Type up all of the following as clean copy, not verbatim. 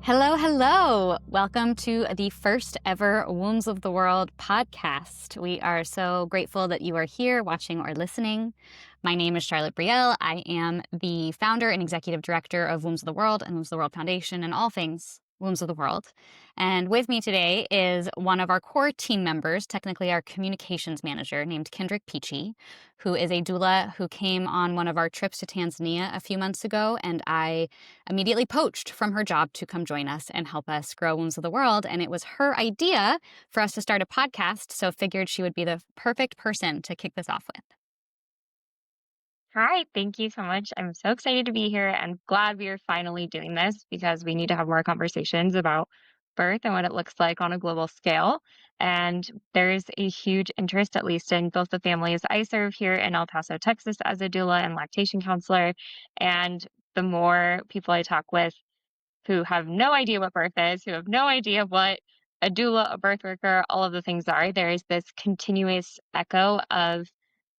Hello, hello. Welcome to the first ever Wombs of the World podcast. We are so grateful that you are here watching or listening. My name is Charlotte Brielle. I am the founder and executive director of Wombs of the World and Wombs of the World Foundation and all things Wombs of the World. And with me today is one of our core team members, technically our communications manager, named Kyndrick Peachey, who is a doula who came on one of our trips to Tanzania a few months ago, and I immediately poached from her job to come join us and help us grow Wombs of the World. And it was her idea for us to start a podcast, so figured she would be the perfect person to kick this off with. Hi, thank you so much. I'm so excited to be here and glad we are finally doing this because we need to have more conversations about birth and what it looks like on a global scale. And there's a huge interest, at least in both the families I serve here in El Paso, Texas, as a doula and lactation counselor. And the more people I talk with who have no idea what birth is, who have no idea what a doula, a birth worker, all of the things are, there is this continuous echo of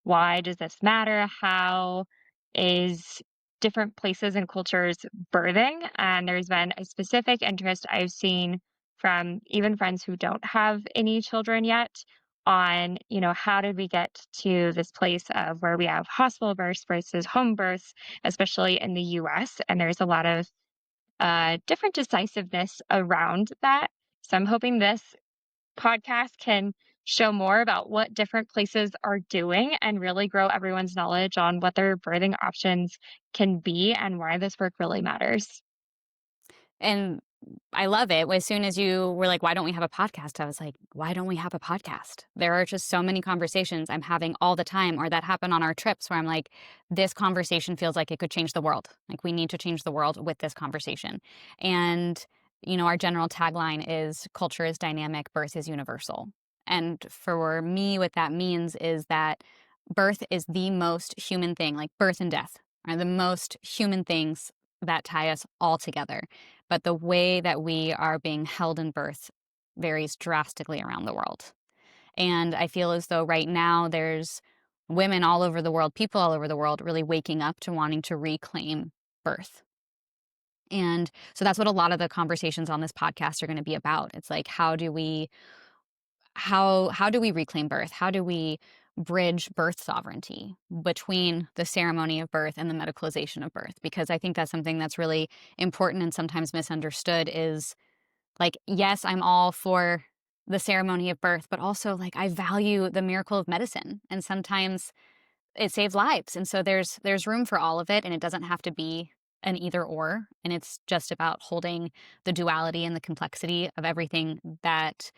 why does this matter? How is different places and cultures birthing? And there's been a specific interest I've seen from even friends who don't have any children yet on, how did we get to this place of where we have hospital births versus home births, especially in the US. And there's a lot of different decisiveness around that. So I'm hoping this podcast can show more about what different places are doing and really grow everyone's knowledge on what their birthing options can be and why this work really matters. And I love it. As soon as you were like, why don't we have a podcast? I was like, why don't we have a podcast? There are just so many conversations I'm having all the time, or that happen on our trips where I'm like, this conversation feels like it could change the world. Like, we need to change the world with this conversation. And, our general tagline is culture is dynamic, birth is universal. And for me, what that means is that birth is the most human thing, like birth and death are the most human things that tie us all together. But the way that we are being held in birth varies drastically around the world. And I feel as though right now there's women all over the world, people all over the world, really waking up to wanting to reclaim birth. And so that's what a lot of the conversations on this podcast are going to be about. It's like, how do we reclaim birth? How do we bridge birth sovereignty between the ceremony of birth and the medicalization of birth? Because I think that's something that's really important and sometimes misunderstood is like, yes, I'm all for the ceremony of birth, but also like I value the miracle of medicine, and sometimes it saves lives. And so there's room for all of it, and it doesn't have to be an either or. And it's just about holding the duality and the complexity of everything that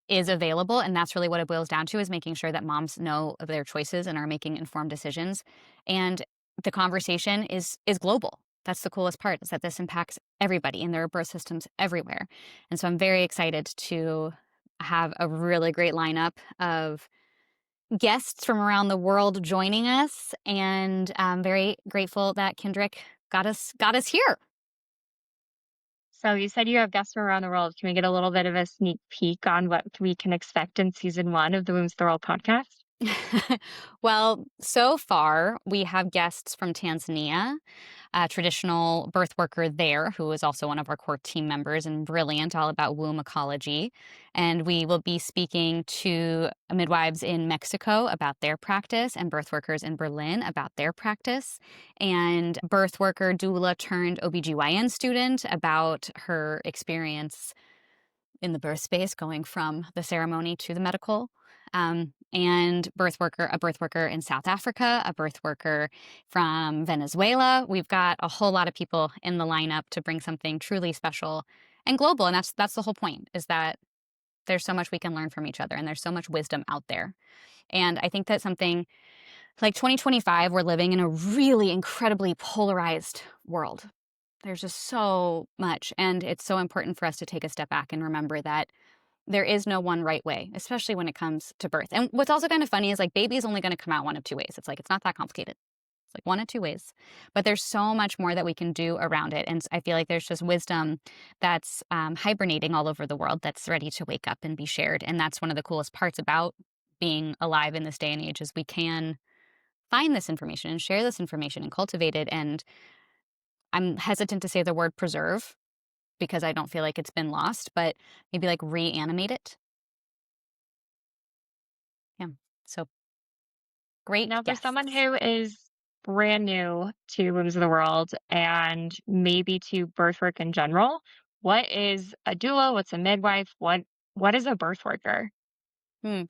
is available. And that's really what it boils down to, is making sure that moms know of their choices and are making informed decisions. And the conversation is global. That's the coolest part, is that this impacts everybody, and there are birth systems everywhere. And so I'm very excited to have a really great lineup of guests from around the world joining us. And I'm very grateful that Kyndrick got us here. So you said you have guests from around the world. Can we get a little bit of a sneak peek on what we can expect in season 1 of the Wombs of the World podcast? Well, so far we have guests from Tanzania, a traditional birth worker there who is also one of our core team members and brilliant, all about womb ecology. And we will be speaking to midwives in Mexico about their practice, and birth workers in Berlin about their practice, and birth worker doula turned OBGYN student about her experience in the birth space, going from the ceremony to the medical. And a birth worker in South Africa, a birth worker from Venezuela. We've got a whole lot of people in the lineup to bring something truly special and global. And that's the whole point, is that there's so much we can learn from each other, and there's so much wisdom out there. And I think that something like 2025, we're living in a really incredibly polarized world. There's just so much, and it's so important for us to take a step back and remember that there is no one right way, especially when it comes to birth. And what's also kind of funny is, like, baby is only going to come out one of two ways. It's like, it's not that complicated. It's like one of two ways. But there's so much more that we can do around it. And I feel like there's just wisdom that's hibernating all over the world that's ready to wake up and be shared. And that's one of the coolest parts about being alive in this day and age, is we can find this information and share this information and cultivate it. And I'm hesitant to say the word preserve because I don't feel like it's been lost, but maybe like reanimate it. Yeah. So great Now, for someone guests. who is brand new to Wombs of the World and maybe to birth work in general, what is a doula? What's a midwife? What is a birth worker? Hmm.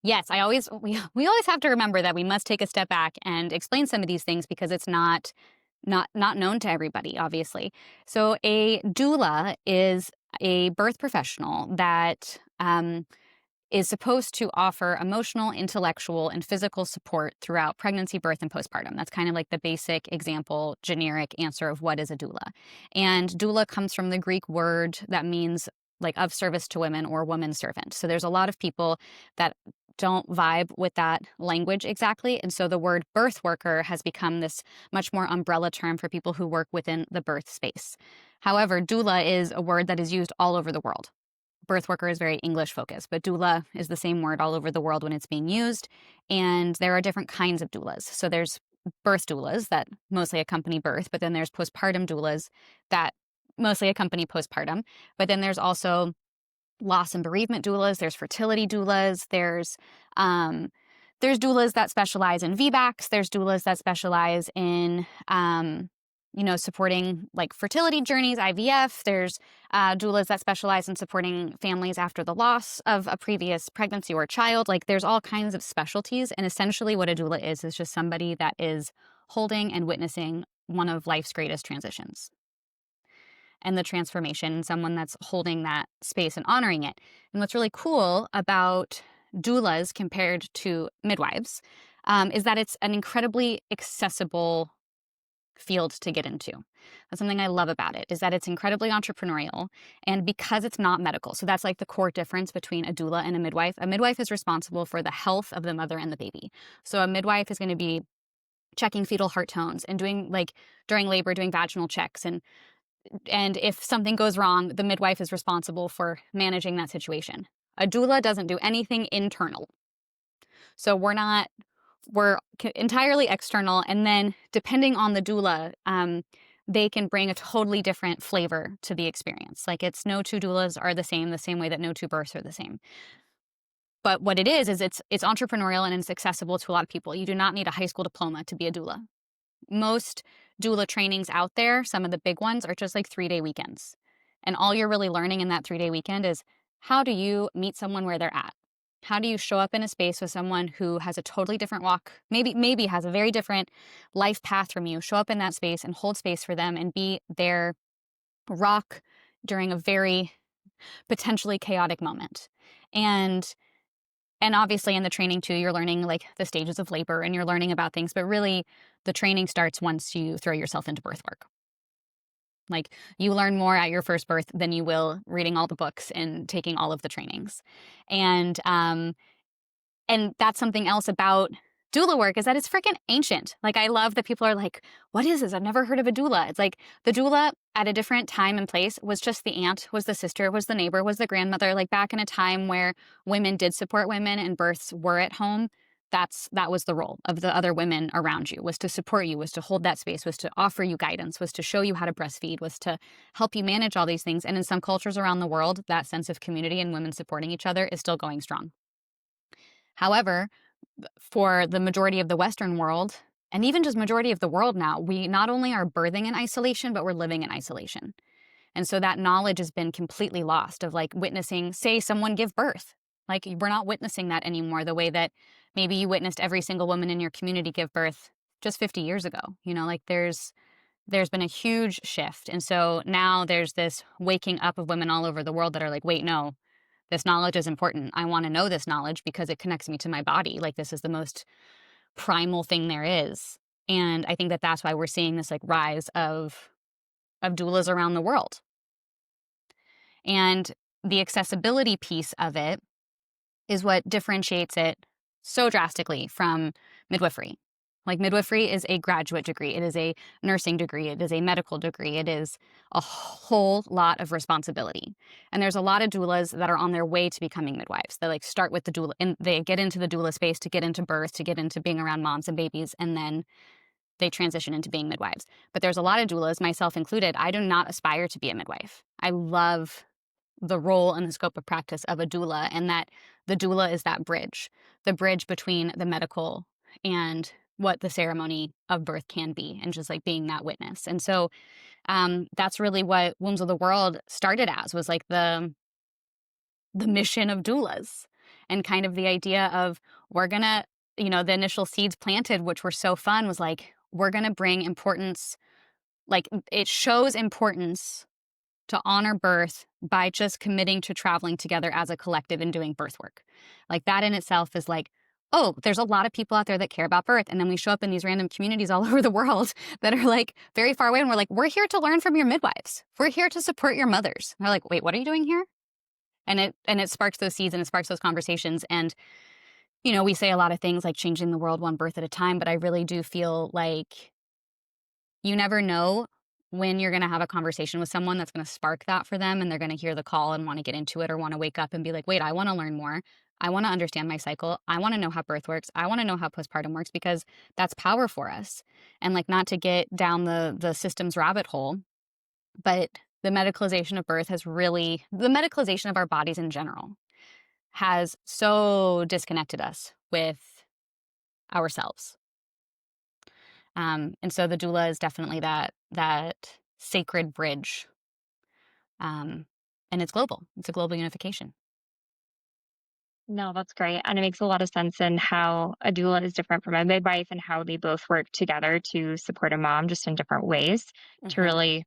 Yes, we always have to remember that we must take a step back and explain some of these things because it's not known to everybody, obviously. So a doula is a birth professional that is supposed to offer emotional, intellectual, and physical support throughout pregnancy, birth, and postpartum. That's kind of like the basic example, generic answer of what is a doula. And doula comes from the Greek word that means like of service to women or woman servant. So there's a lot of people that don't vibe with that language exactly. And so the word birth worker has become this much more umbrella term for people who work within the birth space. However, doula is a word that is used all over the world. Birth worker is very English focused, but doula is the same word all over the world when it's being used. And there are different kinds of doulas. So there's birth doulas that mostly accompany birth, but then there's postpartum doulas that mostly accompany postpartum. But then there's also loss and bereavement doulas, there's fertility doulas, there's doulas that specialize in VBACs, there's doulas that specialize in supporting like fertility journeys, IVF. There's doulas that specialize in supporting families after the loss of a previous pregnancy or child. Like there's all kinds of specialties. And essentially what a doula is just somebody that is holding and witnessing one of life's greatest transitions and the transformation, someone that's holding that space and honoring it. And what's really cool about doulas compared to midwives is that it's an incredibly accessible field to get into. That's something I love about it, is that it's incredibly entrepreneurial. And because it's not medical, so that's like the core difference between a doula and a midwife. A midwife is responsible for the health of the mother and the baby. So a midwife is going to be checking fetal heart tones and doing like during labor, doing vaginal checks. And if something goes wrong, the midwife is responsible for managing that situation. A doula doesn't do anything internal. So we're entirely external. And then depending on the doula, they can bring a totally different flavor to the experience. Like it's no two doulas are the same way that no two births are the same. But what it is it's entrepreneurial and it's accessible to a lot of people. You do not need a high school diploma to be a doula. Most doula trainings out there, some of the big ones, are just like 3-day weekends. And all you're really learning in that 3-day weekend is how do you meet someone where they're at? How do you show up in a space with someone who has a totally different walk, maybe has a very different life path from you? Show up in that space and hold space for them and be their rock during a very potentially chaotic moment. And obviously in the training too, you're learning like the stages of labor and you're learning about things, but really the training starts once you throw yourself into birth work. Like you learn more at your first birth than you will reading all the books and taking all of the trainings. And that's something else about doula work is that it's freaking ancient. Like I love that people are like, what is this? I've never heard of a doula. It's like the doula at a different time and place was just the aunt, was the sister, was the neighbor, was the grandmother. Like back in a time where women did support women and births were at home, that was the role of the other women around you, was to support you, was to hold that space, was to offer you guidance, was to show you how to breastfeed, was to help you manage all these things. And in some cultures around the world, that sense of community and women supporting each other is still going strong. However, for the majority of the Western world, and even just majority of the world now, we not only are birthing in isolation, but we're living in isolation. And so that knowledge has been completely lost of like witnessing, say, someone give birth. Like we're not witnessing that anymore the way that maybe you witnessed every single woman in your community give birth just 50 years ago. Like there's been a huge shift. And so now there's this waking up of women all over the world that are like, wait, no, this knowledge is important. I want to know this knowledge because it connects me to my body. Like this is the most primal thing there is. And I think that that's why we're seeing this like rise of doulas around the world. And the accessibility piece of it is what differentiates it so drastically from midwifery. Like midwifery is a graduate degree. It is a nursing degree. It is a medical degree. It is a whole lot of responsibility. And there's a lot of doulas that are on their way to becoming midwives. They like start with the doula and they get into the doula space to get into birth, to get into being around moms and babies, and then they transition into being midwives. But there's a lot of doulas, myself included. I do not aspire to be a midwife. I love the role and the scope of practice of a doula, and that the doula is that bridge, the bridge between the medical and what the ceremony of birth can be, and just like being that witness. And so that's really what Wombs of the World started as, was like the mission of doulas, and kind of the idea of, we're gonna, the initial seeds planted, which were so fun, was like, we're gonna bring importance, like it shows importance to honor birth by just committing to traveling together as a collective and doing birth work. Like that in itself is like, oh, there's a lot of people out there that care about birth. And then we show up in these random communities all over the world that are like very far away. And we're like, we're here to learn from your midwives. We're here to support your mothers. And they're like, wait, what are you doing here? And it sparks those seeds and it sparks those conversations. And, we say a lot of things like changing the world one birth at a time, but I really do feel like you never know when you're going to have a conversation with someone that's going to spark that for them, and they're going to hear the call and want to get into it, or want to wake up and be like, wait, I want to learn more. I want to understand my cycle. I want to know how birth works. I want to know how postpartum works, because that's power for us. And like, not to get down the systems rabbit hole, but the medicalization of birth the medicalization of our bodies in general has so disconnected us with ourselves. And so the doula is definitely that sacred bridge. And it's global. It's a global unification. No, that's great. And it makes a lot of sense in how a doula is different from a midwife and how they both work together to support a mom just in different ways to Hmm. really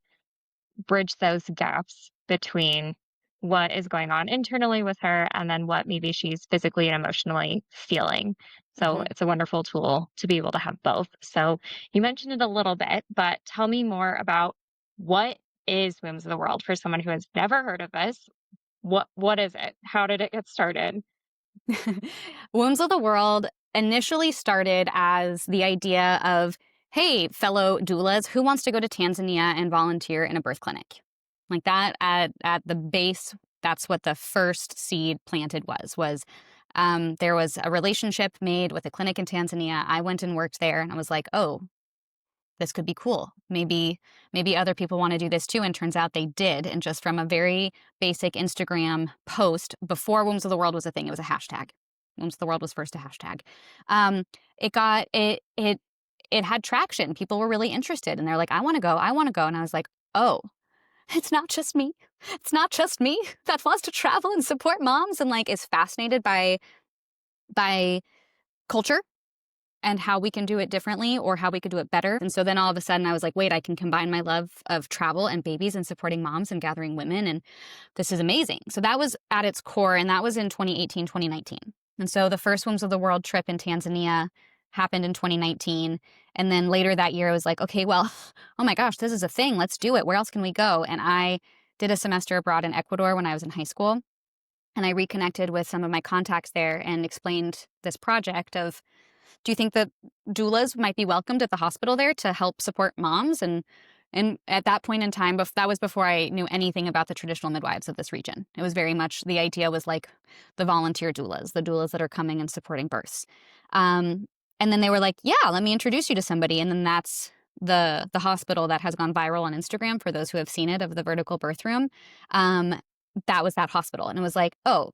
bridge those gaps between what is going on internally with her and then what maybe she's physically and emotionally feeling. So Hmm. it's a wonderful tool to be able to have both. So you mentioned it a little bit, but tell me more about what is Whims of the World for someone who has never heard of this. What is it? How did it get started? Wombs of the World initially started as the idea of, hey, fellow doulas, who wants to go to Tanzania and volunteer in a birth clinic? Like that at the base, that's what the first seed planted was there was a relationship made with a clinic in Tanzania. I went and worked there, and I was like, oh, this could be cool. Maybe other people want to do this too. And turns out they did. And just from a very basic Instagram post before Wombs of the World was a thing, it was a hashtag. Wombs of the World was first a hashtag. Um, it had traction. People were really interested, and they're like, I want to go. I want to go. And I was like, oh, it's not just me. It's not just me that wants to travel and support moms and like is fascinated by culture and how we can do it differently, or how we could do it better. And so then all of a sudden I was like, wait, I can combine my love of travel and babies and supporting moms and gathering women. And this is amazing. So that was at its core. And that was in 2018, 2019. And so the first Wombs of the World trip in Tanzania happened in 2019. And then later that year, I was like, okay, well, oh my gosh, this is a thing. Let's do it. Where else can we go? And I did a semester abroad in Ecuador when I was in high school. And I reconnected with some of my contacts there and explained this project of, do you think that doulas might be welcomed at the hospital there to help support moms? And at that point in time, that was before I knew anything about the traditional midwives of this region. It was very much, the idea was like the volunteer doulas, the doulas that are coming and supporting births. And then they were like, yeah, let me introduce you to somebody. And then that's the hospital that has gone viral on Instagram, for those who have seen it, of the vertical birth room. That was that hospital. And it was like, oh,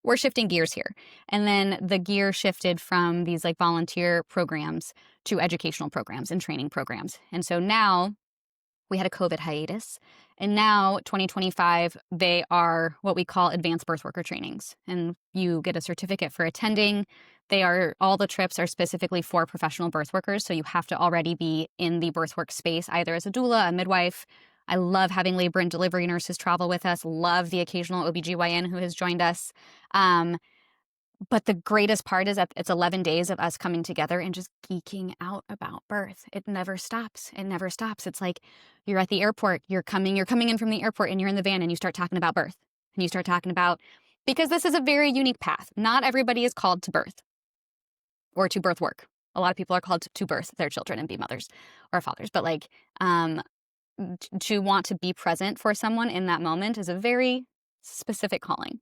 we're shifting gears here. And then the gear shifted from these like volunteer programs to educational programs and training programs. And so now we had a COVID hiatus. And now 2025, they are what we call advanced birth worker trainings. And you get a certificate for attending. All the trips are specifically for professional birth workers. So you have to already be in the birth work space, either as a doula, a midwife. I love having labor and delivery nurses travel with us, love the occasional OBGYN who has joined us. But the greatest part is that it's 11 days of us coming together and just geeking out about birth. It never stops. It never stops. It's like you're at the airport, you're coming in from the airport, and you're in the van and you start talking about birth. And you start talking about, because this is a very unique path. Not everybody is called to birth or to birth work. a lot of people are called to birth their children and be mothers or fathers, but like um, to want to be present for someone in that moment is a very specific calling.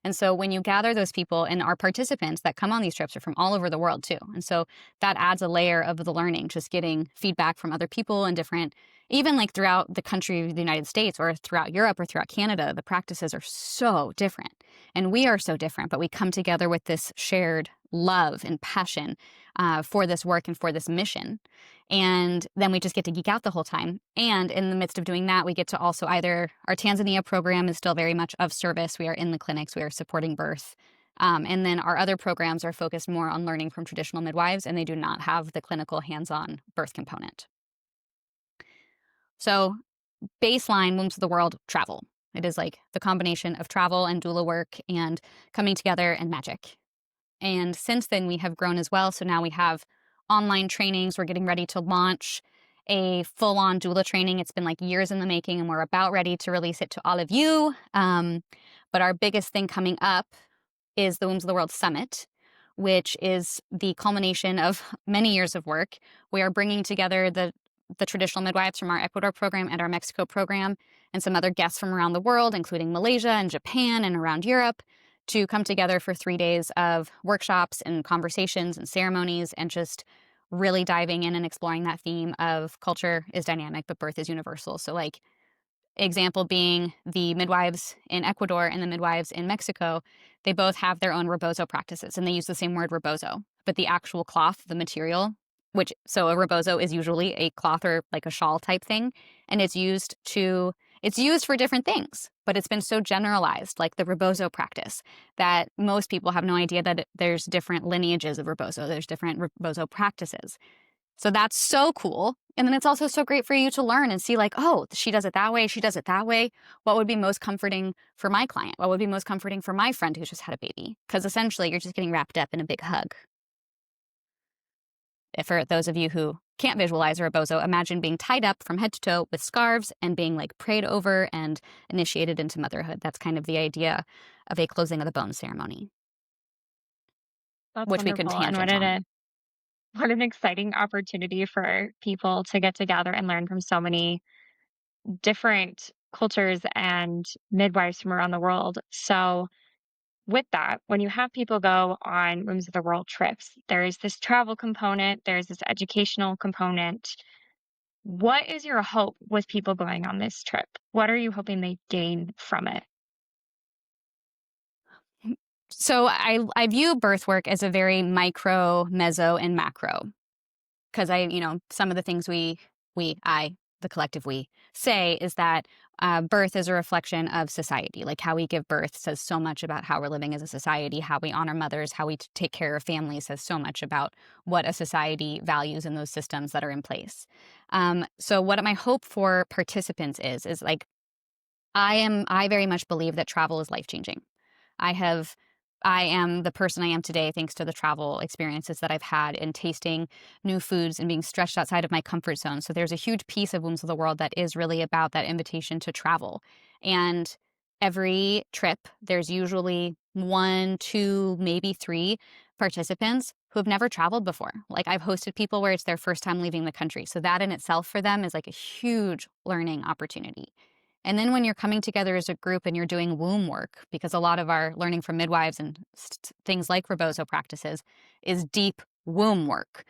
And so when you gather those people, and our participants that come on these trips are from all over the world too. And so that adds a layer of the learning, just getting feedback from other people and different, even like throughout the country of the United States or throughout Europe or throughout Canada, the practices are so different. And we are so different, but we come together with this shared love and passion for this work and for this mission. And then we just get to geek out the whole time. And in the midst of doing that, we get to also either, our Tanzania program is still very much of service. We are in the clinics, we are supporting birth. And then our other programs are focused more on learning from traditional midwives, and they do not have the clinical hands-on birth component. So baseline Wombs of the World, travel. It is like the combination of travel and doula work and coming together and magic. And since then, we have grown as well. So now we have online trainings. We're getting ready to launch a full-on doula training. It's been like years in the making, and we're about ready to release it to all of you. But our biggest thing coming up is the Wombs of the World Summit, which is the culmination of many years of work. We are bringing together the traditional midwives from our Ecuador program and our Mexico program, and some other guests from around the world, including Malaysia and Japan and around Europe, to come together for 3 days of workshops and conversations and ceremonies, and just really diving in and exploring that theme of culture is dynamic, but birth is universal. So like, example being the midwives in Ecuador and the midwives in Mexico, they both have their own rebozo practices, and they use the same word rebozo, but the actual cloth, the material, which, so a rebozo is usually a cloth or like a shawl type thing, and it's used for different things, but it's been so generalized, like the rebozo practice, that most people have no idea that there's different lineages of rebozo, there's different rebozo practices. So that's so cool. And then it's also so great for you to learn and see like, oh, she does it that way, she does it that way. What would be most comforting for my client? What would be most comforting for my friend who's just had a baby? Because essentially you're just getting wrapped up in a big hug. For those of you who can't visualize a rebozo, imagine being tied up from head to toe with scarves and being like prayed over and initiated into motherhood. That's kind of the idea of a closing of the bone ceremony, That's which we can wonderful. And tangent on. what an exciting opportunity for people to get together and learn from so many different cultures and midwives from around the world. So, with that, when you have people go on Rooms of the World trips, there is this travel component, there's this educational component. What is your hope with people going on this trip? What are you hoping they gain from it? So I view birth work as a very micro, meso, and macro, because some of the things the collective we say is that birth is a reflection of society. Like how we give birth says so much about how we're living as a society. How we honor mothers, how we take care of families says so much about what a society values in those systems that are in place. So what my hope for participants is like, I very much believe that travel is life-changing. I have I am the person I am today thanks to the travel experiences that I've had in tasting new foods and being stretched outside of my comfort zone. So there's a huge piece of Wombs of the World that is really about that invitation to travel. And every trip, there's usually 1, 2, maybe 3 participants who have never traveled before. Like I've hosted people where it's their first time leaving the country. So that in itself for them is like a huge learning opportunity. And then when you're coming together as a group and you're doing womb work, because a lot of our learning from midwives and things like rebozo practices is deep womb work.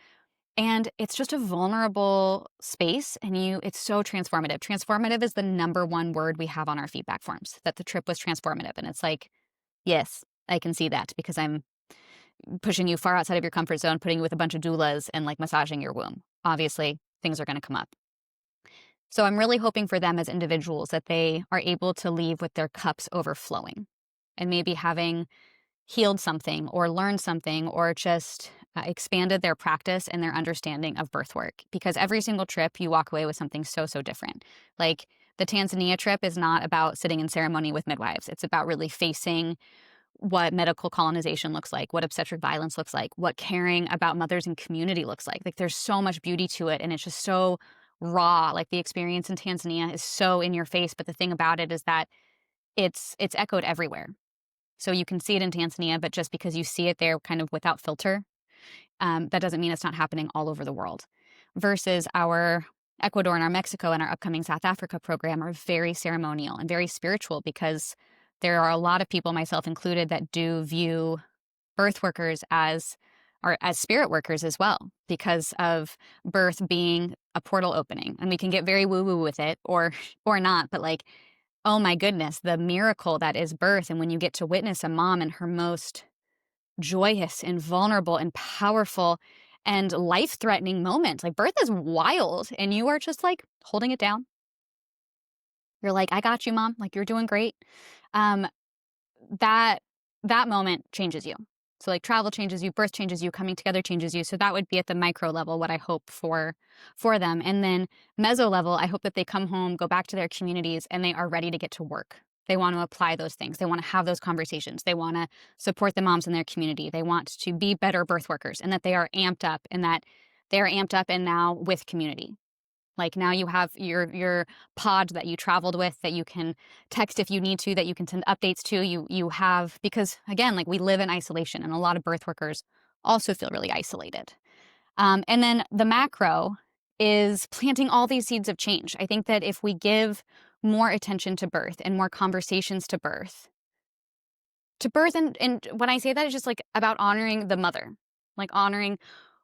And it's just a vulnerable space, and it's so transformative. Transformative is the number one word we have on our feedback forms, that the trip was transformative. And it's like, yes, I can see that, because I'm pushing you far outside of your comfort zone, putting you with a bunch of doulas and like massaging your womb. Obviously, things are going to come up. So I'm really hoping for them as individuals that they are able to leave with their cups overflowing, and maybe having healed something or learned something or just expanded their practice and their understanding of birth work. Because every single trip you walk away with something so, so different. Like the Tanzania trip is not about sitting in ceremony with midwives. It's about really facing what medical colonization looks like, what obstetric violence looks like, what caring about mothers and community looks like. Like there's so much beauty to it, and it's just so raw. Like the experience in Tanzania is so in your face, but the thing about it is that it's echoed everywhere. So you can see it in Tanzania, but just because you see it there kind of without filter, That doesn't mean it's not happening all over the world. Versus our Ecuador and our Mexico and our upcoming South Africa program are very ceremonial and very spiritual, because there are a lot of people, myself included, that do view birth workers as or as spirit workers as well, because of birth being a portal opening. And we can get very woo woo with it, or not, but like, oh my goodness, the miracle that is birth. And when you get to witness a mom in her most joyous and vulnerable and powerful and life-threatening moment, like, birth is wild, and you are just like holding it down. You're like, I got you, mom. Like, you're doing great. Um, that that moment changes you. So like, travel changes you, birth changes you, coming together changes you. So that would be at the micro level what I hope for them. And then meso level, I hope that they come home, go back to their communities, and they are ready to get to work. They want to apply those things. They want to have those conversations. They want to support the moms in their community. They want to be better birth workers, and that they are amped up, and that they are amped up and now with community. Like, now you have your pod that you traveled with, that you can text if you need to, that you can send updates to. You have, because again, like, we live in isolation, and a lot of birth workers also feel really isolated. And then the macro is planting all these seeds of change. I think that if we give more attention to birth and more conversations to birth, and when I say that, it's just like about honoring the mother, like honoring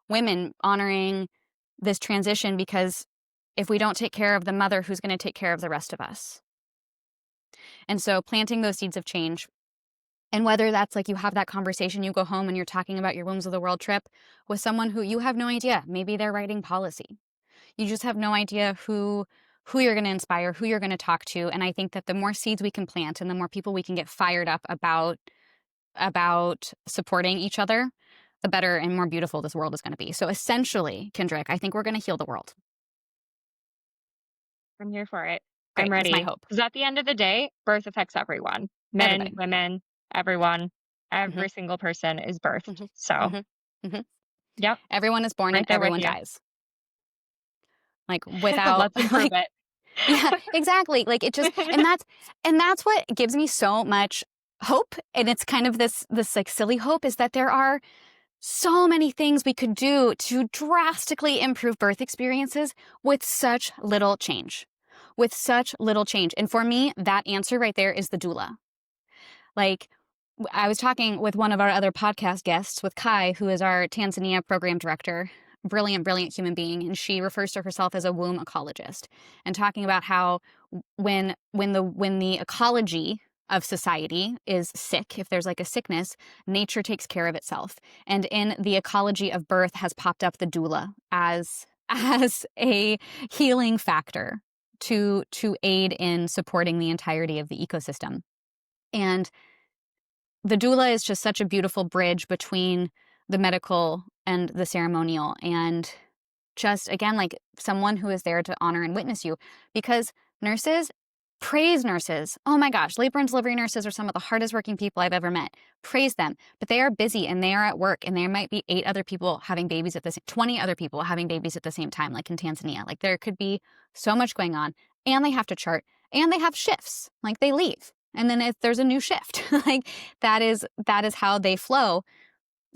women, honoring this transition, because if we don't take care of the mother, who's going to take care of the rest of us? And so planting those seeds of change, and whether that's like, you have that conversation, you go home and you're talking about your Wombs of the World trip with someone who you have no idea, maybe they're writing policy. You just have no idea who you're going to inspire, who you're going to talk to. And I think that the more seeds we can plant and the more people we can get fired up about supporting each other, the better and more beautiful this world is going to be. So essentially, Kyndrick, I think we're going to heal the world. I'm here for it. I'm Great. That's my ready. hope. Because at the end of the day, birth affects everyone. Men, Everybody. women, everyone. Hmm. Every single person is birthed. Hmm. So, hmm hmm yep, Everyone is born and right there with everyone you. dies. Like, without Let's improve like, it. yeah, exactly. Like, it just, and that's what gives me so much hope. And it's kind of this like silly hope, is that there are so many things we could do to drastically improve birth experiences with such little change. With such little change. And for me, that answer right there is the doula. Like, I was talking with one of our other podcast guests, with Kai, who is our Tanzania program director, brilliant, brilliant human being, and she refers to herself as a womb ecologist, and talking about how when the ecology of society is sick, if there's like a sickness, nature takes care of itself. And in the ecology of birth has popped up the doula as a healing factor to aid in supporting the entirety of the ecosystem. And the doula is just such a beautiful bridge between the medical and the ceremonial, and just, again, like, someone who is there to honor and witness you. Because nurses, praise nurses. Oh my gosh, labor and delivery nurses are some of the hardest working people I've ever met. Praise them. But they are busy, and they are at work, and there might be 8 other people having babies 20 other people having babies at the same time, like in Tanzania. Like, there could be so much going on, and they have to chart, and they have shifts. Like, they leave, and then if there's a new shift, like, that is how they flow.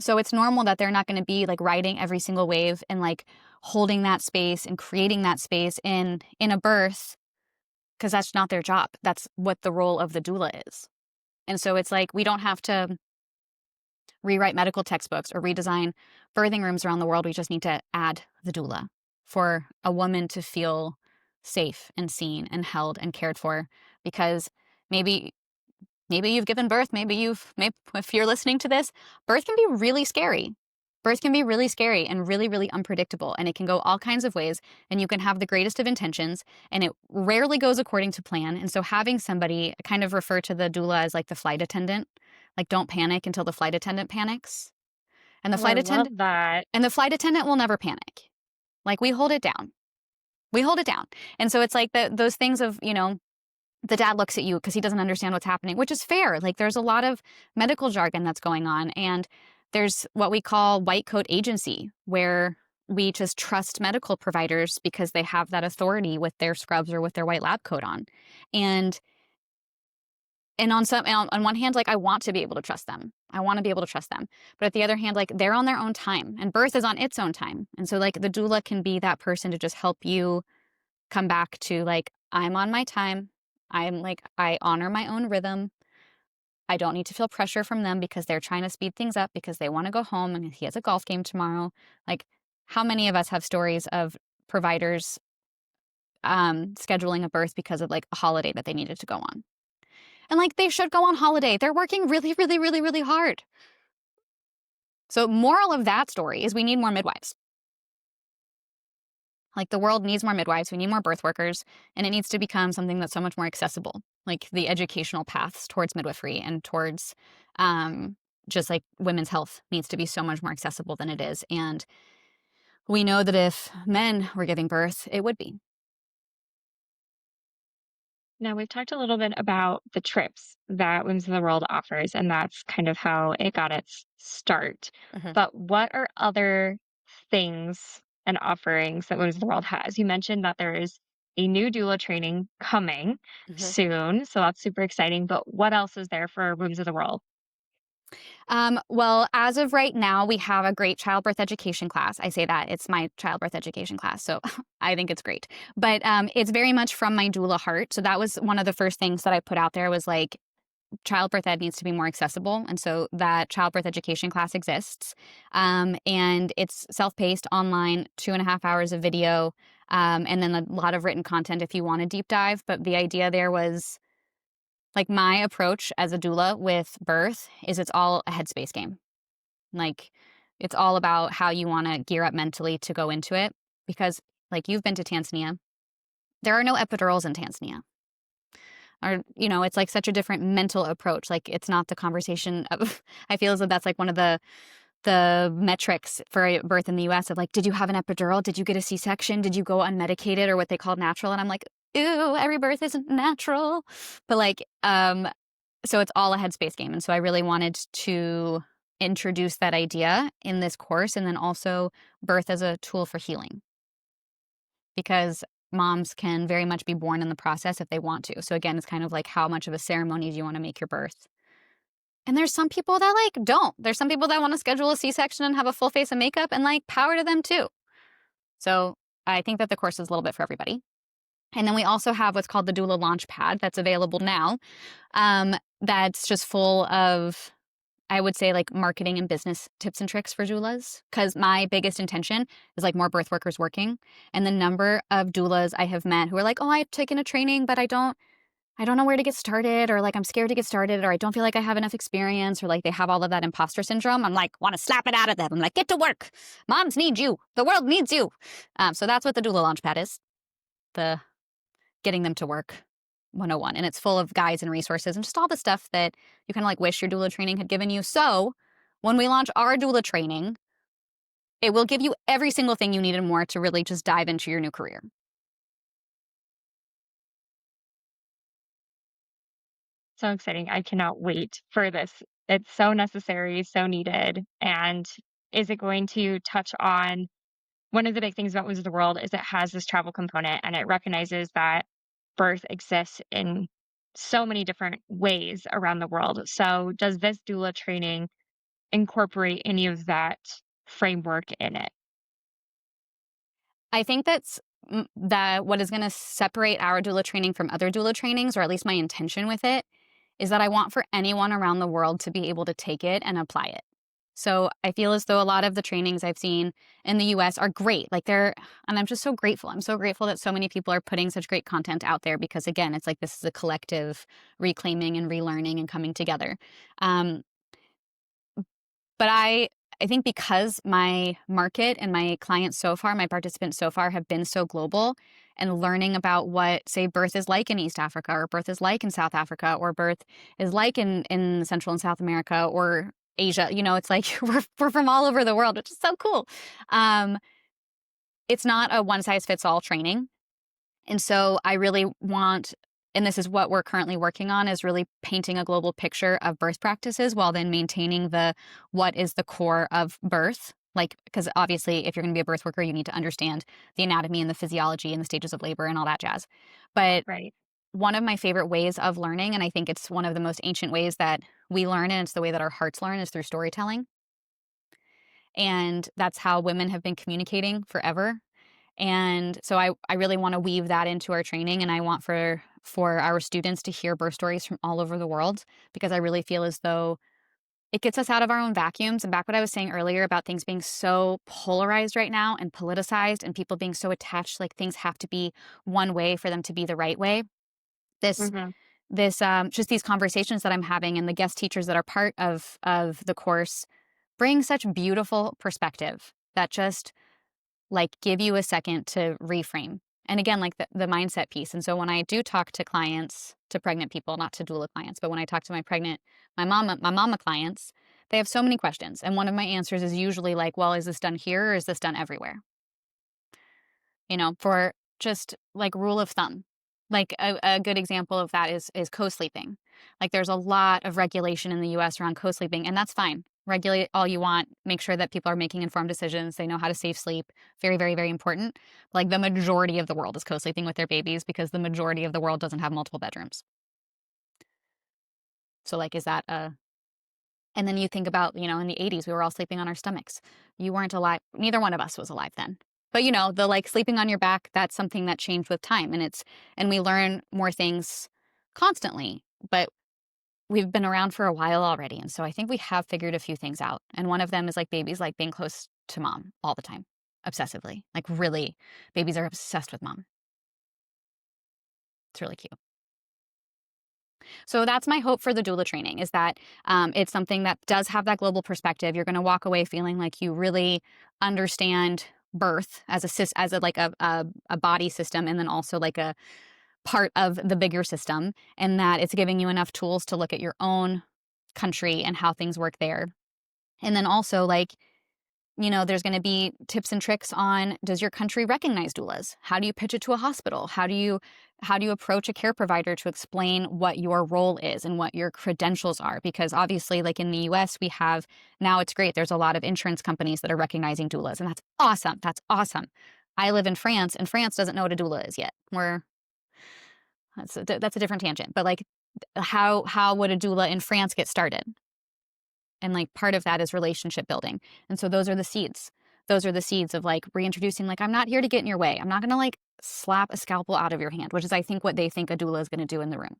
So it's normal that they're not going to be like riding every single wave and like holding that space and creating that space in a birth, because that's not their job. That's what the role of the doula is. And so it's like, we don't have to rewrite medical textbooks or redesign birthing rooms around the world. We just need to add the doula for a woman to feel safe and seen and held and cared for. Because maybe you've given birth, maybe if you're listening to this, birth can be really scary. Birth can be really scary and really, really unpredictable, and it can go all kinds of ways, and you can have the greatest of intentions, and it rarely goes according to plan. And so having somebody, I kind of refer to the doula as like the flight attendant, like, don't panic until the flight attendant panics. And the Oh, I flight love attendant that. will never panic. Like, we hold it down. We hold it down. And so it's like those things of, the dad looks at you because he doesn't understand what's happening, which is fair. Like, there's a lot of medical jargon that's going on. And there's what we call white coat agency, where we just trust medical providers because they have that authority with their scrubs or with their white lab coat on. And and on one hand, like, I want to be able to trust them. I want to be able to trust them. But at the other hand, like, they're on their own time and birth is on its own time. And so, like, the doula can be that person to just help you come back to, like, I'm on my time. I'm like, I honor my own rhythm. I don't need to feel pressure from them because they're trying to speed things up because they want to go home and he has a golf game tomorrow. Like, how many of us have stories of providers scheduling a birth because of like a holiday that they needed to go on? And like, they should go on holiday. They're working really, really, really, really hard. So, moral of that story is we need more midwives. Like, the world needs more midwives. We need more birth workers, and it needs to become something that's so much more accessible. Like, the educational paths towards midwifery and towards just like women's health needs to be so much more accessible than it is. And we know that if men were giving birth, it would be. Now, we've talked a little bit about the trips that Women's of the World offers, and that's kind of how it got its start. Mhm, But what are other things and offerings that Women's of the World has? You mentioned that there is a new doula training coming mhm. soon, so that's super exciting. But what else is there for Women's of the World? Well, as of right now, we have a great childbirth education class. I say that it's my childbirth education class, so I think it's great. But it's very much from my doula heart. So that was one of the first things that I put out there was like childbirth ed needs to be more accessible, and so that childbirth education class exists, and it's self-paced, online, 2.5 hours of video, and then a lot of written content if you want to deep dive. But the idea there was like my approach as a doula with birth is it's all a headspace game. Like, it's all about how you want to gear up mentally to go into it. Because, like, you've been to Tanzania, there are no epidurals in Tanzania. Or, it's like such a different mental approach. Like, it's not the conversation of, I feel as though that's like one of the metrics for a birth in the US of like, did you have an epidural? Did you get a C-section? Did you go unmedicated or what they call natural? And I'm like, ew, every birth isn't natural. But like, so it's all a headspace game. And so I really wanted to introduce that idea in this course and then also birth as a tool for healing because moms can very much be born in the process if they want to. So again, it's kind of like how much of a ceremony do you want to make your birth? And there's some people that like don't. There's some people that want to schedule a C-section and have a full face of makeup and like power to them too. So I think that the course is a little bit for everybody. And then we also have what's called the Doula Launch Pad that's available now. That's just full of, I would say, like marketing and business tips and tricks for doulas. Because my biggest intention is like more birth workers working. And the number of doulas I have met who are like, oh, I've taken a training, but I don't know where to get started, or like I'm scared to get started, or I don't feel like I have enough experience, or like they have all of that imposter syndrome. I'm like, want to slap it out of them. I'm like, get to work. Moms need you. The world needs you. So that's what the Doula Launchpad is. The getting them to work 101. And it's full of guides and resources and just all the stuff that you kind of like wish your doula training had given you. So when we launch our doula training, it will give you every single thing you need and more to really just dive into your new career. So exciting. I cannot wait for this. It's so necessary, so needed. And is it going to touch on one of the big things about Wizards of the World is it has this travel component and it recognizes that birth exists in so many different ways around the world. So does this doula training incorporate any of that framework in it? I think that what is going to separate our doula training from other doula trainings, or at least my intention with it, is that I want for anyone around the world to be able to take it and apply it. So I feel as though a lot of the trainings I've seen in the US are great. And I'm just so grateful. I'm so grateful that so many people are putting such great content out there because, again, it's like this is a collective reclaiming and relearning and coming together. Um, but I think because my market and my clients so far, my participants so far have been so global and learning about what, say, birth is like in East Africa or birth is like in South Africa or birth is like in Central and South America or Asia, it's like we're from all over the world, which is so cool. Um, it's not a one size fits all training. And so I really want, and this is what we're currently working on, is really painting a global picture of birth practices while then maintaining what is the core of birth. Like, because obviously, if you're going to be a birth worker, you need to understand the anatomy and the physiology and the stages of labor and all that jazz. But Right. one of my favorite ways of learning, and I think it's one of the most ancient ways that we learn, and it's the way that our hearts learn, is through storytelling. And that's how women have been communicating forever. And so I really want to weave that into our training, and I want for our students to hear birth stories from all over the world, because I really feel as though it gets us out of our own vacuums. And back what I was saying earlier about things being so polarized right now and politicized, and people being so attached, like things have to be one way for them to be the right way. This Hmm. just these conversations that I'm having, and the guest teachers that are part of the course, bring such beautiful perspective that just like give you a second to reframe. And again, like the mindset piece. And so when I do talk to clients, to pregnant people, not to doula clients, but when I talk to my mama clients, they have so many questions. And one of my answers is usually like, well, is this done here or is this done everywhere? For just like rule of thumb. Like a good example of that is co-sleeping. Like there's a lot of regulation in the US around co-sleeping, and that's fine. Regulate all you want. Make sure that people are making informed decisions. They know how to save sleep. Very, very, very important. Like the majority of the world is co-sleeping with their babies because the majority of the world doesn't have multiple bedrooms. So like, is that a and then you think about, in the 80s, we were all sleeping on our stomachs. You weren't alive. Neither one of us was alive then. But the like sleeping on your back, that's something that changed with time. And we learn more things constantly, but we've been around for a while already. And so I think we have figured a few things out. And one of them is like babies like being close to mom all the time, obsessively. Like really, babies are obsessed with mom. It's really cute. So that's my hope for the doula training, is that it's something that does have that global perspective. You're going to walk away feeling like you really understand birth as a body system, and then also like a part of the bigger system, and that it's giving you enough tools to look at your own country and how things work there. And then also like there's going to be tips and tricks on, does your country recognize doulas? How do you pitch it to a hospital? How do you approach a care provider to explain what your role is and what your credentials are? Because obviously, like in the US, we have now, it's great. There's a lot of insurance companies that are recognizing doulas, and that's awesome. That's awesome. I live in France, and France doesn't know what a doula is yet. That's a different tangent. But like, how would a doula in France get started? And like part of that is relationship building. And so those are the seeds. Those are the seeds of like reintroducing, like, I'm not here to get in your way. I'm not going to like slap a scalpel out of your hand, which is, I think, what they think a doula is going to do in the room.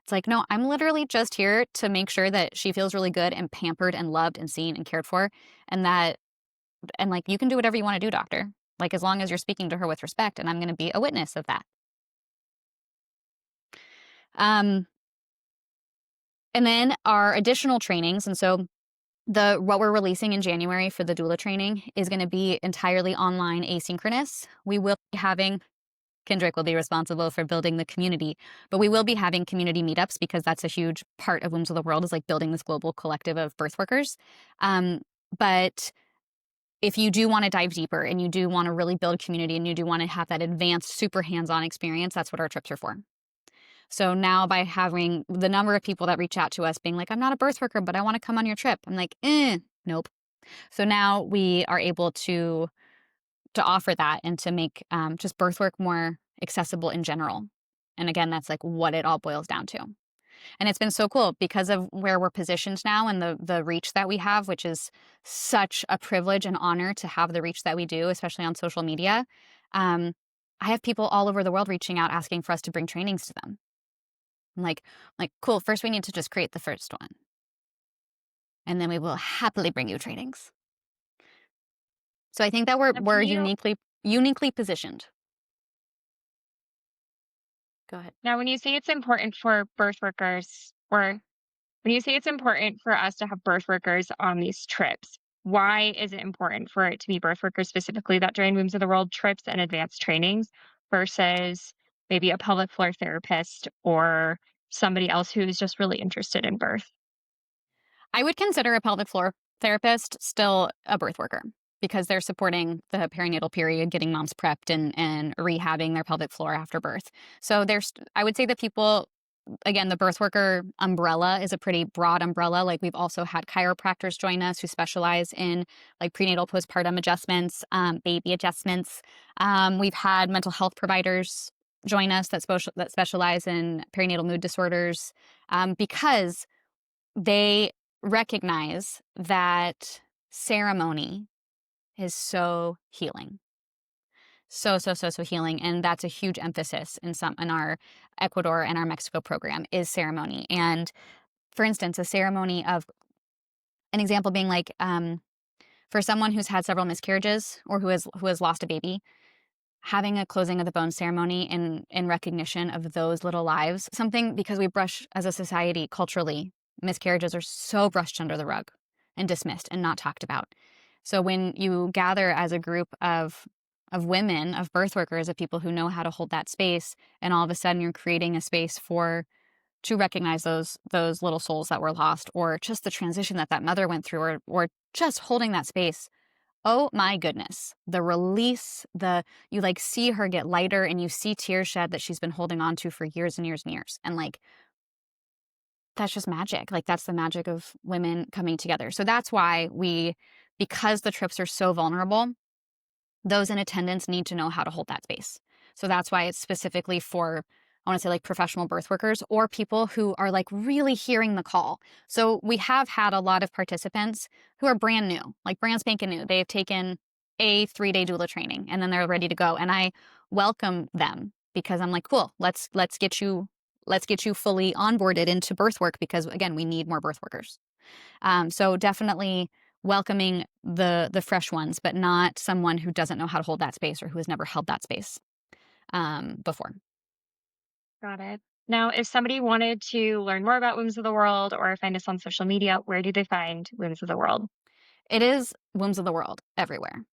It's like, no, I'm literally just here to make sure that she feels really good and pampered and loved and seen and cared for. And like, you can do whatever you want to do, doctor. Like, as long as you're speaking to her with respect, and I'm going to be a witness of that. Um, and then our additional trainings. And so what we're releasing in January for the doula training is going to be entirely online, asynchronous. We will be having Kyndrick will be responsible for building the community, but we will be having community meetups, because that's a huge part of Wombs of the World, is like building this global collective of birth workers. But if you do want to dive deeper and you do want to really build community and you do want to have that advanced, super hands-on experience, that's what our trips are for. So now, by having the number of people that reach out to us being like, I'm not a birth worker, but I want to come on your trip, I'm like, nope. So now we are able to offer that and to make just birth work more accessible in general. And again, that's like what it all boils down to. And it's been so cool because of where we're positioned now and the reach that we have, which is such a privilege and honor to have the reach that we do, especially on social media. I have people all over the world reaching out asking for us to bring trainings to them. I'm like, cool, first we need to just create the first one, and then we will happily bring you trainings. So I think that Now, we're uniquely positioned. Go ahead. when you say it's important for birth workers, or when you say it's important for us to have birth workers on these trips, why is it important for it to be birth workers specifically that join Wombs of the World trips and advanced trainings versus maybe a pelvic floor therapist or somebody else who's just really interested in birth? I would consider a pelvic floor therapist still a birth worker, because they're supporting the perinatal period, getting moms prepped and rehabbing their pelvic floor after birth. So I would say that people, again, the birth worker umbrella is a pretty broad umbrella. Like, we've also had chiropractors join us who specialize in like prenatal postpartum adjustments, baby adjustments. We've had mental health providers join us that specialize in perinatal mood disorders, because they recognize that ceremony is so healing. So healing. And that's a huge emphasis in our Ecuador and our Mexico program is ceremony. And for instance, a ceremony of an example being like, for someone who's had several miscarriages or who has lost a baby, having a closing of the bone ceremony in recognition of those little lives, something because we brush as a society culturally, miscarriages are so brushed under the rug and dismissed and not talked about. So when you gather as a group of women, of birth workers, of people who know how to hold that space, and all of a sudden you're creating a space to recognize those little souls that were lost, or just the transition that mother went through, or just holding that space. Oh my goodness. The release, you like see her get lighter and you see tears shed that she's been holding on to for years and years and years. And like, that's just magic. Like, that's the magic of women coming together. So that's why because the trips are so vulnerable, those in attendance need to know how to hold that space. So that's why it's specifically for, I want to say, like professional birth workers or people who are like really hearing the call. So we have had a lot of participants who are brand new, like brand spanking new. They've taken a 3-day doula training and then they're ready to go. And I welcome them because I'm like, cool, let's get you fully onboarded into birth work, because again, we need more birth workers. So definitely welcoming the fresh ones, but not someone who doesn't know how to hold that space or who has never held that space before. Got it. Now, if somebody wanted to learn more about Wombs of the World or find us on social media, where do they find Wombs of the World? It is Wombs of the World everywhere.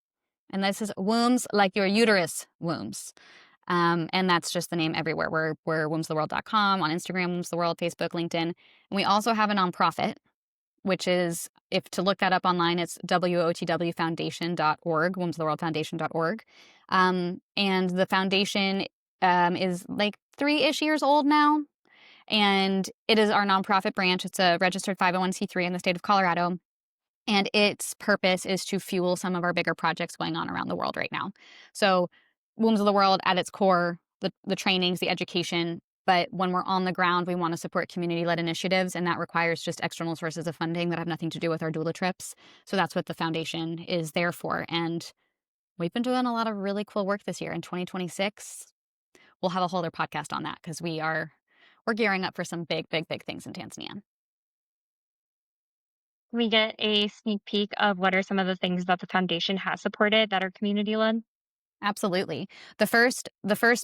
And this is wombs like your uterus wombs. And that's just the name everywhere. We're wombsoftheworld.com, on Instagram, Wombs of the World, Facebook, LinkedIn. And we also have a nonprofit, which is, if to look that up online, it's wotwfoundation.org, wombsoftheworldfoundation.org. And the foundation is like 3-ish years old now. And it is our nonprofit branch. It's a registered 501c3 in the state of Colorado. And its purpose is to fuel some of our bigger projects going on around the world right now. So Wombs of the World at its core, the trainings, the education, but when we're on the ground, we want to support community-led initiatives, and that requires just external sources of funding that have nothing to do with our doula trips. So that's what the foundation is there for. And we've been doing a lot of really cool work this year. In 2026, we'll have a whole other podcast on that because we're gearing up for some big, big, big things in Tanzania. Can we get a sneak peek of what are some of the things that the foundation has supported that are community led? Absolutely. The first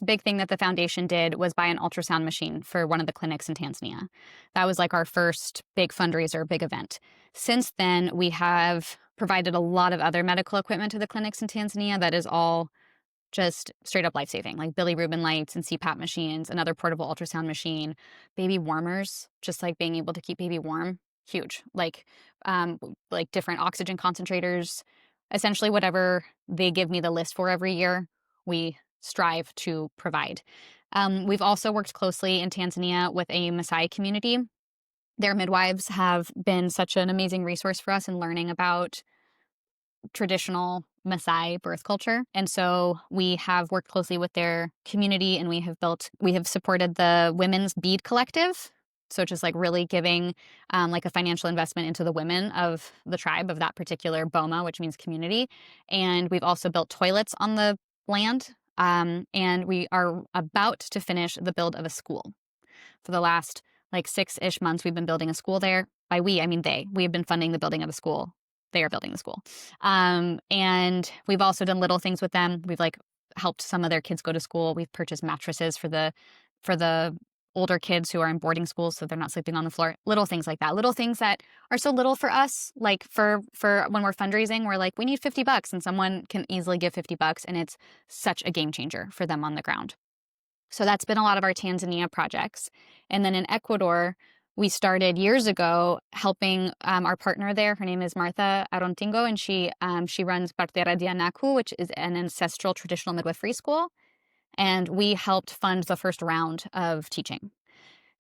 big thing that the foundation did was buy an ultrasound machine for one of the clinics in Tanzania. That was like our first big fundraiser, big event. Since then, we have provided a lot of other medical equipment to the clinics in Tanzania that is all just straight up life-saving, like bilirubin lights and CPAP machines, another portable ultrasound machine, baby warmers, just like being able to keep baby warm, huge. Like different oxygen concentrators, essentially whatever they give me the list for every year, we strive to provide. We've also worked closely in Tanzania with a Maasai community. Their midwives have been such an amazing resource for us in learning about traditional Maasai birth culture. And so we have worked closely with their community, and we have supported the Women's Bead Collective. So just like really giving like a financial investment into the women of the tribe of that particular Boma, which means community. And we've also built toilets on the land. And we are about to finish the build of a school. For the last like 6-ish months, we've been building a school there. By we, I mean they. We have been funding the building of the school. They are building the school. And we've also done little things with them. We've like helped some of their kids go to school. We've purchased mattresses for the older kids who are in boarding schools so they're not sleeping on the floor. Little things like that. Little things that are so little for us. Like for when we're fundraising, we're like, we need $50, and someone can easily give $50, and it's such a game changer for them on the ground. So that's been a lot of our Tanzania projects. And then in Ecuador, we started years ago helping our partner there. Her name is Martha Arontingo, and she runs Partera Dianaku, which is an ancestral traditional midwifery school. And we helped fund the first round of teaching.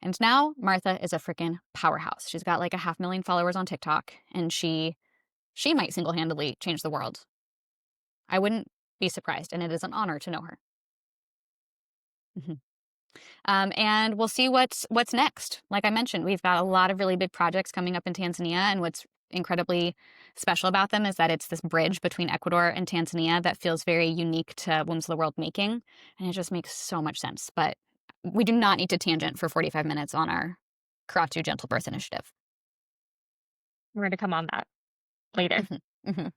And now Martha is a freaking powerhouse. She's got like 500,000 followers on TikTok, and she might single-handedly change the world. I wouldn't be surprised, and it is an honor to know her. Mhm. And we'll see what's next. Like I mentioned, we've got a lot of really big projects coming up in Tanzania, and what's incredibly special about them is that it's this bridge between Ecuador and Tanzania that feels very unique to Wombs of the World making, and it just makes so much sense. But we do not need to tangent for 45 minutes on our Karatu Gentle Birth Initiative. We're going to come on that later. Mhm, mhm.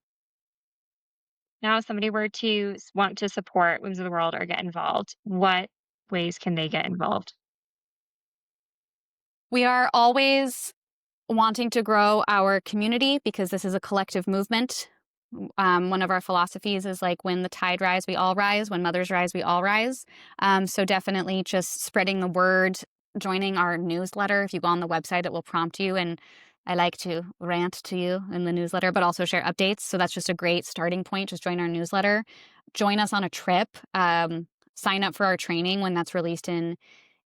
Now, if somebody were to want to support Women's of the World or get involved, what ways can they get involved? We are always wanting to grow our community because this is a collective movement. One of our philosophies is like when the tide rise, we all rise. When mothers rise, we all rise. So definitely just spreading the word, joining our newsletter. If you go on the website, it will prompt you. And I like to rant to you in the newsletter, but also share updates. So that's just a great starting point. Just join our newsletter. Join us on a trip. Sign up for our training when that's released in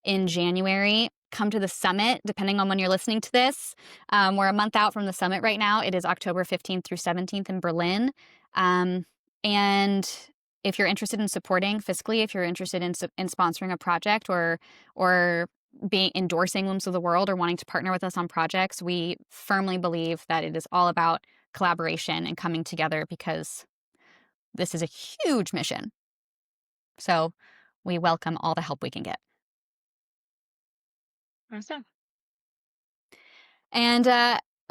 January. Come to the summit, depending on when you're listening to this. We're a month out from the summit right now. It is October 15th through 17th in Berlin. Um, and if you're interested in supporting fiscally, if you're interested in sponsoring a project or being endorsing Wombs of the World or wanting to partner with us on projects, we firmly believe that it is all about collaboration and coming together because this is a huge mission. So we welcome all the help we can get. Awesome. And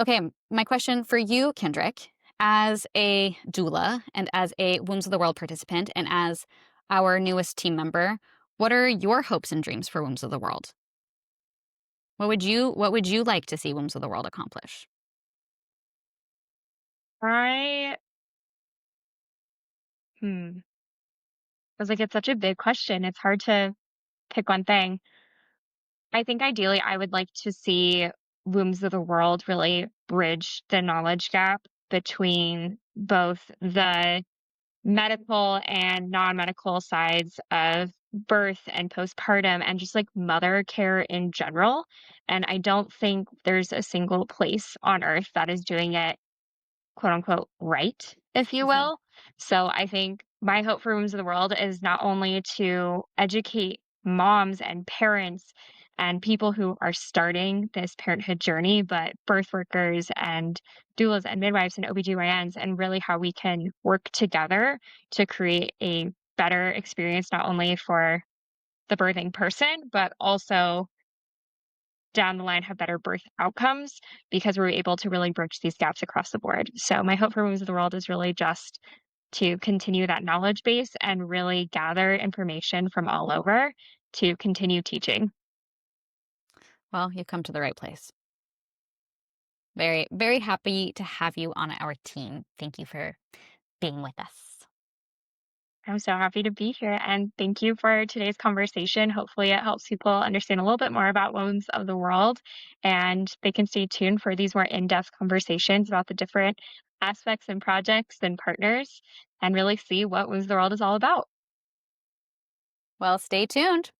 okay, my question for you, Kendrick, as a doula and as a Wombs of the World participant and as our newest team member, what are your hopes and dreams for Wombs of the World? What would you like to see Wombs of the World accomplish? I, I was like, it's such a big question. It's hard to pick one thing. I think ideally, I would like to see Wombs of the World really bridge the knowledge gap between both the medical and non-medical sides of birth and postpartum and just like mother care in general. And I don't think there's a single place on earth that is doing it quote unquote right, if you will. So I think my hope for Rooms of the World is not only to educate moms and parents and people who are starting this parenthood journey, but birth workers and doulas and midwives and OBGYNs, and really how we can work together to create a better experience, not only for the birthing person, but also down the line have better birth outcomes because we're able to really bridge these gaps across the board. So my hope for Women's of the World is really just to continue that knowledge base and really gather information from all over to continue teaching. Well, you've come to the right place. Very, very happy to have you on our team. Thank you for being with us. I'm so happy to be here and thank you for today's conversation. Hopefully, it helps people understand a little bit more about Women's of the World and they can stay tuned for these more in depth conversations about the different aspects and projects and partners and really see what Women's of the World is all about. Well, stay tuned.